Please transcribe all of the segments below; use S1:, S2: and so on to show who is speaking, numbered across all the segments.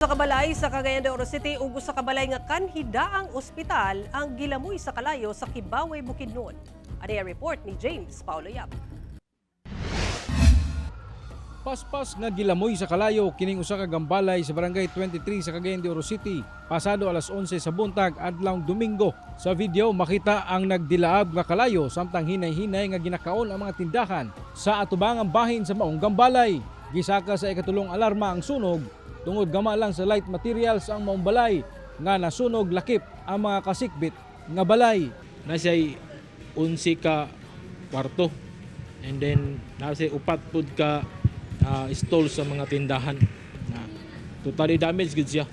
S1: Sa Balay sa Cagayan de Oro City, ug sa Balay nga kanhi daang ospital ang gilamoy sa kalayo sa Kibawe, Bukidnon. Ano ang report ni James Paulo Yap.
S2: Paspas nga gilamoy sa kalayo kining usa ka gambalay sa barangay 23 sa Cagayan de Oro City pasado alas 11 sa buntag adlawng Domingo. Sa video makita ang nagdilaab nga kalayo samtang hinay-hinay nga ginakaon ang mga tindahan sa atubangang bahin sa maong gambalay. Gisaka sa ikatulong alarma ang sunog tungod gama lang sa light materials ang maong balay nga nasunog lakip ang mga kasikbit nga balay.
S3: Nasa'y 11 ka kwarto and then nasa'y upat pud ka stall sa mga tindahan. Totally damaged gid siya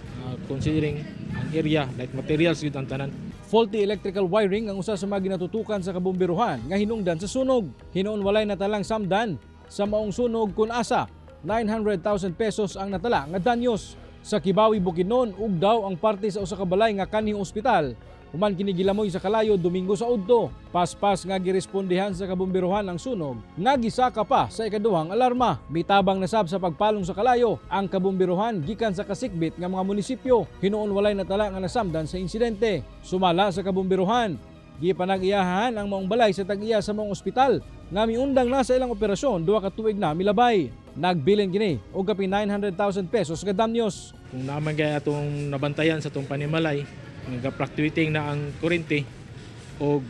S3: considering ang area light materials gid ang tanan.
S2: Faulty electrical wiring ang usa sa mga ginatutukan sa kabomberuhan nga hinungdan sa sunog. Hinuon walay natalang samdan sa maong sunog kun asa 900,000 pesos ang natala nga danyos. Sa Kibawe, Bukidnon, ug daw ang parte sa usa ka balay nga kanhi ospital. Human kini gilamoy sa kalayo Domingo sa udto. Paspas nga girespondihan sa kabomberuhan ang sunog, nga gisaka pa sa ikaduhang alarma. Mitabang nasab sa pagpalong sa kalayo ang kabomberuhan gikan sa kasikbit nga mga munisipyo. Hinuon walay natala nga nasamdan sa insidente. Sumala sa kabomberuhan, gipanag-iyahan ang maong balay sa tag-iya sa maong ospital nga miundang na sa ilang operasyon 2 ka tuig na milabay. Nagbilin kini og kapin 900,000 pesos nga danyos.
S3: Kung naman kaya atong nabantayan sa itong panimalay, nagka-fluctuating na ang kurente o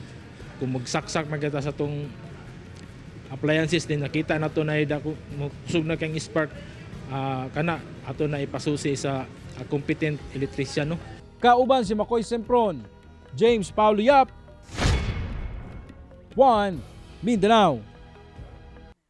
S3: kung magsaksak magkita sa itong appliances din nakita na ito na kusog na kang spark kana ato na ipasusi sa competent electrician.
S2: Kauban si Makoy Sempron, James Paulo Yap, 1 Mindanao.